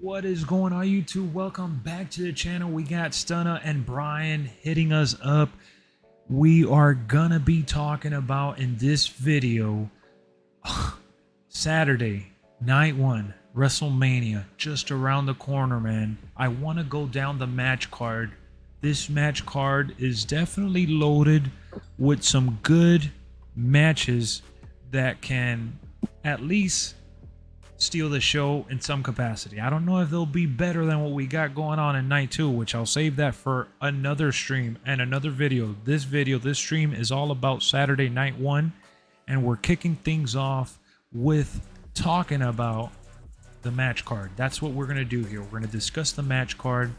What is going on, YouTube? Welcome back to the channel. We got Stunna and Brian hitting us up. We are gonna be talking about in this video Saturday, night one, WrestleMania, just around the corner, man. I want to go down the match card. This match card is definitely loaded with some good matches that can at least steal the show in some capacity. I don't know if they'll be better than what we got going on in night two, which I'll save that for another stream and another video. This stream is all about Saturday night one, and we're kicking things off with talking about the match card. That's what we're going to do here. We're going to discuss the match card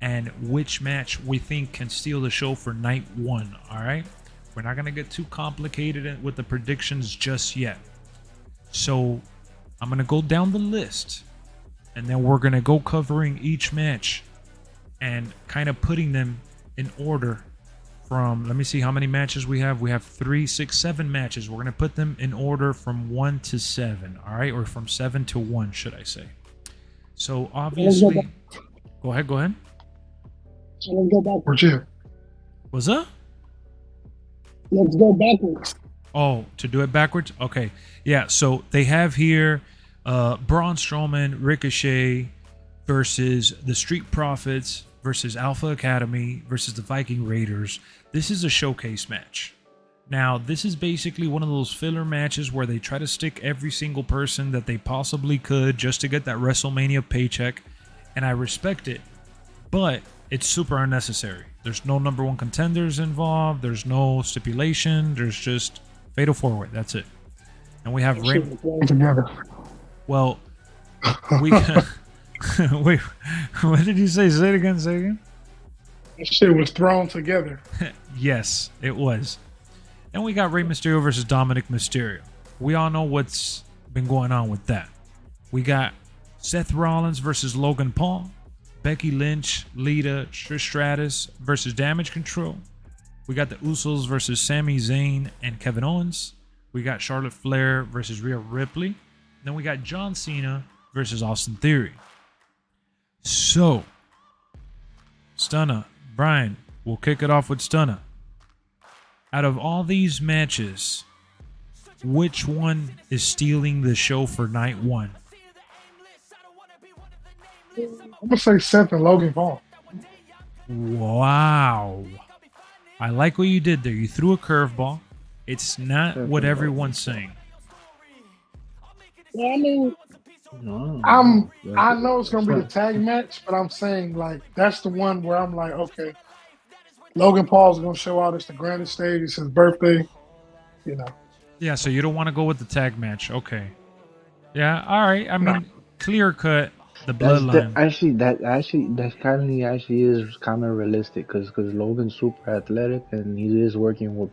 and which match we think can steal the show for night one. All right, we're not going to get too complicated with the predictions just yet. So I'm going to go down the list, and then we're going to go covering each match and kind of putting them in order from, let me see how many matches we have. We have 3, 6, 7 matches. We're going to put them in order from 1 to 7, all right? Or from 7 to 1, should I say. So obviously, go ahead. So let's go backwards. What's up? Let's go backwards. Oh, to do it backwards? Okay. Yeah, so they have here Braun Strowman, Ricochet versus the Street Profits versus Alpha Academy versus the Viking Raiders. This is a showcase match. Now, this is basically one of those filler matches where they try to stick every single person that they possibly could just to get that WrestleMania paycheck, and I respect it, but it's super unnecessary. There's no number one contenders involved. There's no stipulation. There's just Fatal 4-Way. That's it. And we have Ray. Well, we wait. What did you say? Say it again. Say it again. That shit was thrown together. Yes, it was. And we got Rey Mysterio versus Dominic Mysterio. We all know what's been going on with that. We got Seth Rollins versus Logan Paul, Becky Lynch, Lita, Trish Stratus versus Damage Control. We got the Usos versus Sami Zayn and Kevin Owens. We got Charlotte Flair versus Rhea Ripley. Then we got John Cena versus Austin Theory. So, Stunna, Brian, we'll kick it off with Stunna. Out of all these matches, which one is stealing the show for night one? I'm gonna say Seth and Logan Paul. Wow. I like what you did there. You threw a curveball. It's not what everyone's saying. Yeah, I mean, I know it's gonna be the tag match, but I'm saying like that's the one where I'm like, okay, Logan Paul's gonna show out. It's the grandest stage. It's his birthday. You know. Yeah, so you don't want to go with the tag match. Okay. Yeah, all right. I mean, clear cut. The bloodline. That actually is kind of realistic because Logan's super athletic and he is working with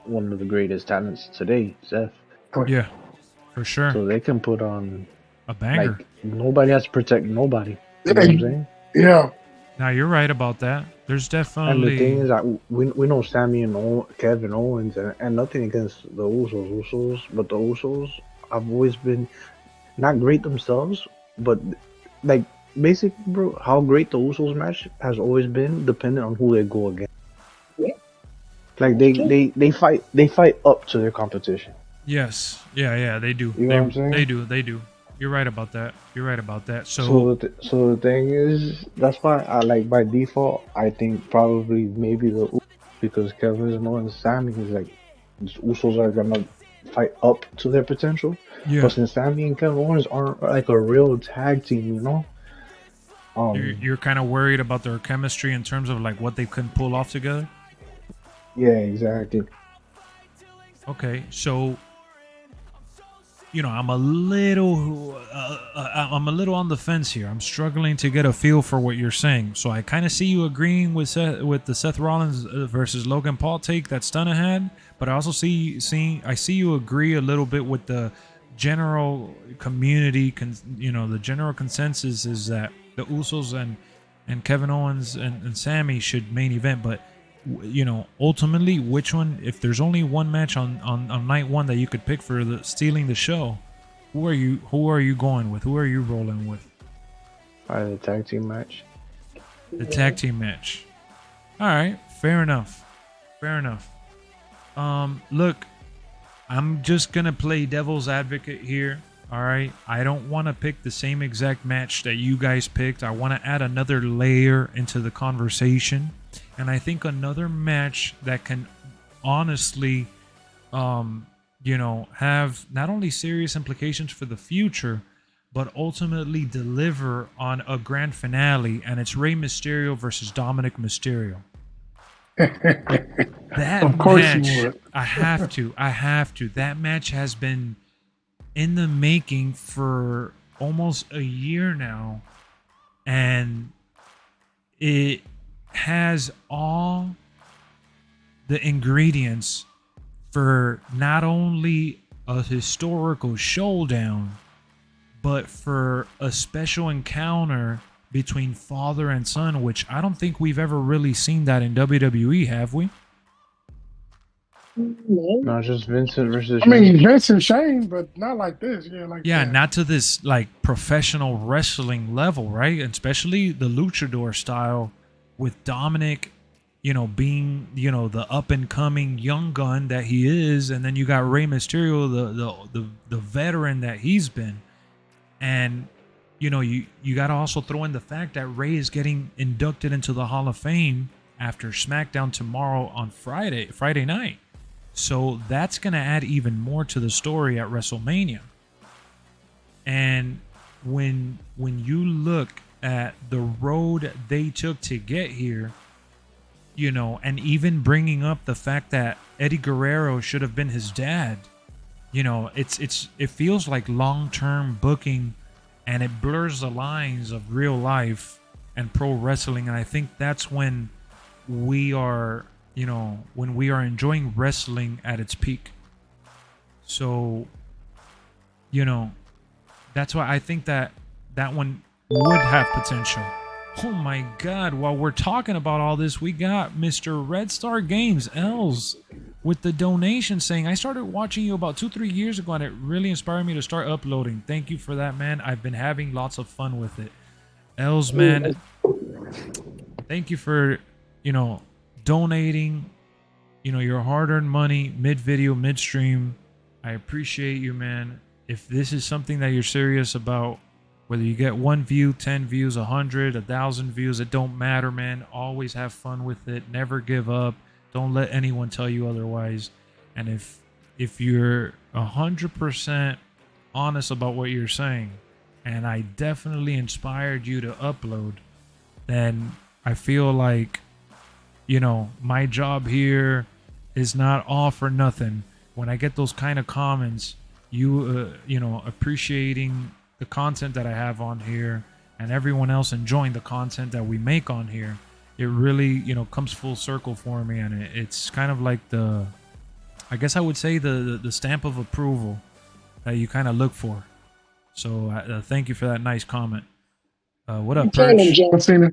one of the greatest talents today, Seth. Yeah, for sure. So they can put on a banger. Like nobody has to protect nobody. You know what I'm saying? Yeah. Now you're right about that. There's definitely. And the thing is that we know Sami and Kevin Owens and nothing against the Usos, but the Usos have always been not great themselves. But like basically, bro, how great the Usos match has always been dependent on who they go against. Yeah. Like they fight up to their competition. Yes. Yeah, they do. You know what I'm saying? They do. You're right about that. So the thing is, that's why I like by default. I think probably maybe the Usos, because Kevin Owens and Sami is like the Usos are gonna fight up to their potential. Yeah. But since Sami and Kevin Owens aren't like a real tag team, you know, you're kind of worried about their chemistry in terms of like what they couldn't pull off together. Yeah, exactly. Okay, so you know, I'm a little on the fence here. I'm struggling to get a feel for what you're saying. So I kind of see you agreeing with the Seth Rollins versus Logan Paul take that Stunna had, but I also see you agree a little bit with the general community. The general consensus is that the Usos and Kevin Owens and Sami should main event, but you know, ultimately, which one, if there's only one match on night one that you could pick for stealing the show, who are you going with? Who are you rolling with? The tag team match. The tag team match. All right, fair enough. Fair enough. Look, I'm just gonna play devil's advocate here. All right, I don't want to pick the same exact match that you guys picked. I want to add another layer into the conversation, and I think another match that can honestly, have not only serious implications for the future, but ultimately deliver on a grand finale, and it's Rey Mysterio versus Dominic Mysterio. That Of course match, you would. I have to. That match has been in the making for almost a year now, and it has all the ingredients for not only a historical showdown, but for a special encounter between father and son, which I don't think we've ever really seen that in WWE, have we? No, it's just Vincent versus. I mean, Vince and Shane, but not like this. Yeah, that. not to this like professional wrestling level, right? And especially the luchador style with Dominic, being, the up and coming young gun that he is, and then you got Rey Mysterio, the veteran that he's been. And you got to also throw in the fact that Rey is getting inducted into the Hall of Fame after SmackDown tomorrow on Friday night. So that's going to add even more to the story at WrestleMania. And when you look at the road they took to get here, and even bringing up the fact that Eddie Guerrero should have been his dad, it feels like long-term booking, and it blurs the lines of real life and pro wrestling. And I think that's when we are enjoying wrestling at its peak. So, that's why I think that one would have potential. Oh my God, while we're talking about all this, we got Mr. Red Star Games, Els, with the donation saying, I started watching you about 2-3 years ago and it really inspired me to start uploading. Thank you for that, man. I've been having lots of fun with it. Els, man, thank you for, donating, your hard-earned money mid-video, mid-stream. I appreciate you, man. If this is something that you're serious about, whether you get 1 view, 10 views, 100, 1,000 views, it don't matter, man. Always have fun with it. Never give up. Don't let anyone tell you otherwise. And if you're 100% honest about what you're saying, and I definitely inspired you to upload, then I feel like, my job here is not all for nothing. When I get those kind of comments, you appreciating the content that I have on here, and everyone else enjoying the content that we make on here, it really, comes full circle for me, and it's kind of like I guess I would say the stamp of approval that you kind of look for. So thank you for that nice comment. What up, Perch? John Cena.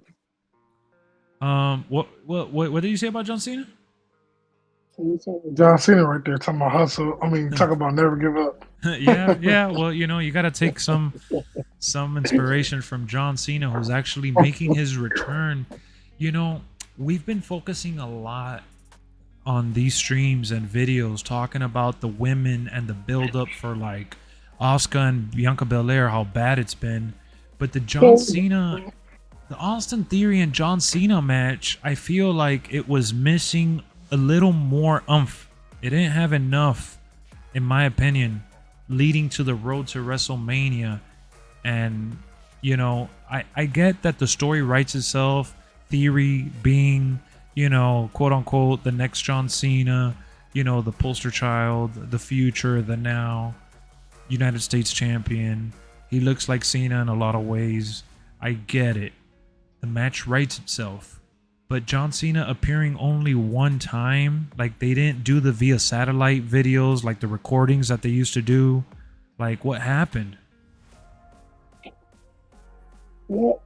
What did you say about John Cena? John Cena right there talking about hustle. I mean, talk about never give up. yeah. Well, you got to take some inspiration from John Cena, who's actually making his return. We've been focusing a lot on these streams and videos talking about the women and the build-up for like Asuka and Bianca Belair, how bad it's been. But the Austin Theory and John Cena match, I feel like it was missing a little more oomph. It didn't have enough, in my opinion, leading to the road to WrestleMania. And, I get that the story writes itself. Theory being, quote unquote, the next John Cena, the poster child, the future, the now, United States champion. He looks like Cena in a lot of ways. I get it. The match writes itself. But John Cena appearing only one time, like they didn't do the via satellite videos, like the recordings that they used to do. Like, what happened? What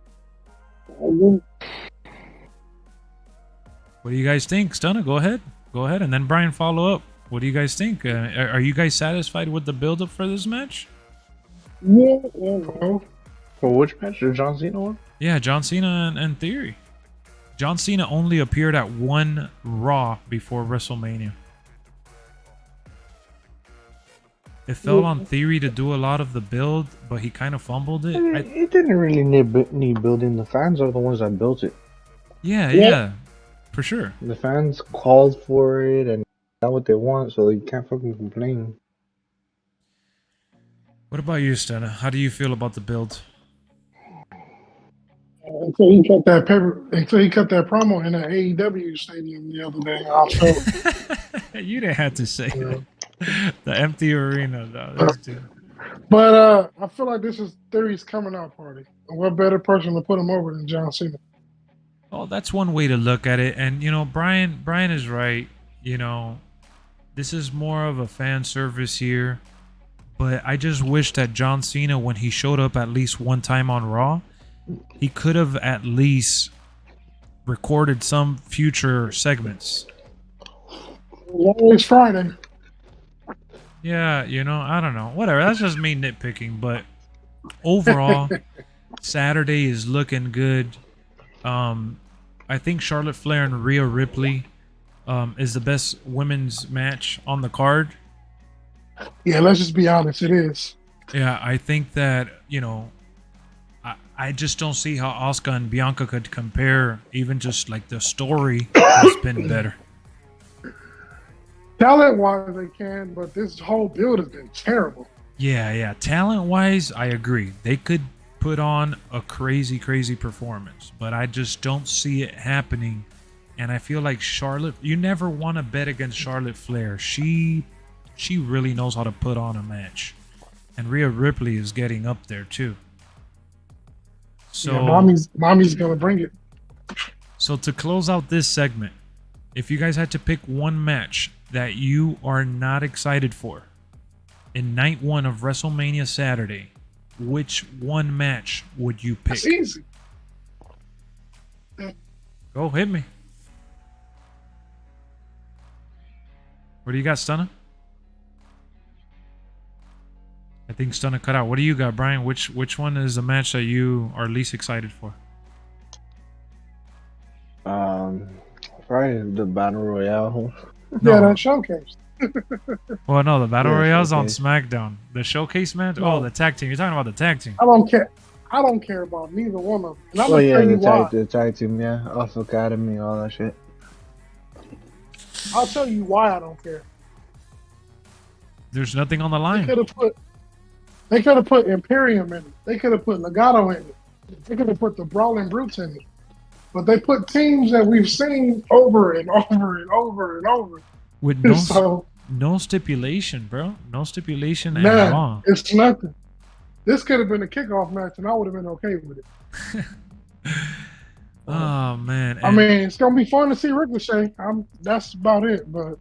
do you guys think? Stunna, go ahead. And then Brian, follow up. What do you guys think? Are you guys satisfied with the build-up for this match? Yeah. For which match? The John Cena one? Yeah, John Cena and Theory. John Cena only appeared at one Raw before WrestleMania. It fell on Theory to do a lot of the build, but he kind of fumbled it. It didn't really need building. The fans are the ones that built it. Yeah, for sure. The fans called for it and got what they want, so you can't fucking complain. What about you, Stena? How do you feel about the build? Until he cut that promo in an AEW stadium the other day, I felt. You didn't have to say that. The empty arena, though. But I feel like this is Theory's coming out party. And what better person to put him over than John Cena? Oh, that's one way to look at it. And, Brian is right. This is more of a fan service here. But I just wish that John Cena, when he showed up at least one time on Raw, he could have at least recorded some future segments. Always Friday. Yeah, I don't know. Whatever. That's just me nitpicking. But overall, Saturday is looking good. I think Charlotte Flair and Rhea Ripley is the best women's match on the card. Yeah, let's just be honest. It is. Yeah, I think that, I just don't see how Asuka and Bianca could compare. Even just like the story has been better. Talent-wise, they can, but this whole build has been terrible. Yeah. Talent-wise, I agree. They could put on a crazy, crazy performance, but I just don't see it happening. And I feel like Charlotte, you never want to bet against Charlotte Flair. She really knows how to put on a match. And Rhea Ripley is getting up there too. So yeah, mommy's gonna bring it. So to close out this segment, if you guys had to pick one match that you are not excited for in night one of WrestleMania Saturday, which one match would you pick? It's easy. Go, hit me. What do you got, Stunner? I think Stunner cut out. What do you got, Brian? Which one is the match that you are least excited for? Probably the Battle Royale. Yeah, that showcase. Well, no, the Battle Royale's on showcase. SmackDown. The showcase match? No. Oh, the tag team. You're talking about the tag team. I don't care. I don't care about neither one of them. And I'm Oh gonna yeah, tell you why. the tag team, yeah, off Academy, all that shit. I'll tell you why I don't care. There's nothing on the They line. could have put Imperium in it. They could have put Legato in it. They could have put the Brawling Brutes in it. But they put teams that we've seen over and over and over and over. With no, So, no stipulation, bro. No stipulation at all. man, it's nothing. This could have been a kickoff match, and I would have been okay with it. Oh, man. I mean, it's gonna be fun to see Ricochet. That's about it. But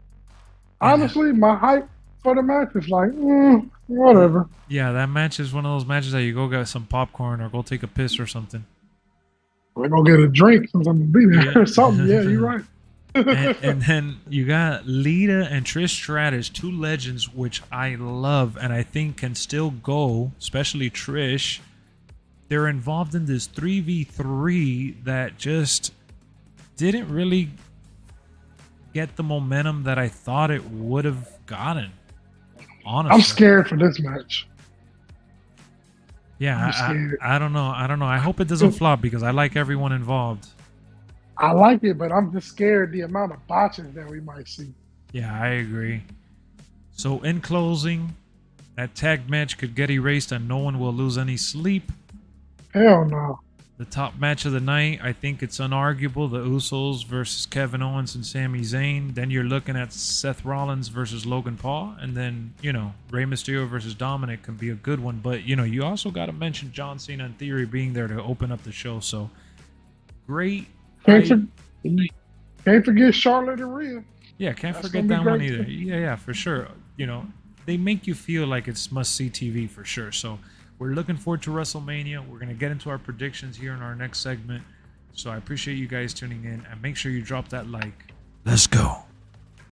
honestly, my hype for the match is like, whatever. Yeah, that match is one of those matches that you go get some popcorn or go take a piss or something. We're gonna get a drink since I'm gonna be there or something. Yeah, you're right. and then you got Lita and Trish Stratus, two legends, which I love and I think can still go, especially Trish. They're involved in this 3v3 that just didn't really get the momentum that I thought it would have gotten. Honestly, I'm scared for this match. Yeah, I'm I don't know. I hope it doesn't flop because I like everyone involved. I like it, but I'm just scared the amount of botches that we might see. Yeah, I agree. So in closing, that tag match could get erased and no one will lose any sleep. Hell no. The top match of the night, I think it's unarguable. The Usos versus Kevin Owens and Sami Zayn. Then you're looking at Seth Rollins versus Logan Paul. And then, Rey Mysterio versus Dominic can be a good one. But, you also got to mention John Cena and Theory being there to open up the show. So, great. Can't forget Charlotte and Rhea. Yeah, can't That's forget gonna that be one great either. too. Yeah, for sure. They make you feel like it's must-see TV for sure. So we're looking forward to WrestleMania. We're going to get into our predictions here in our next segment. So I appreciate you guys tuning in. And make sure you drop that like. Let's go.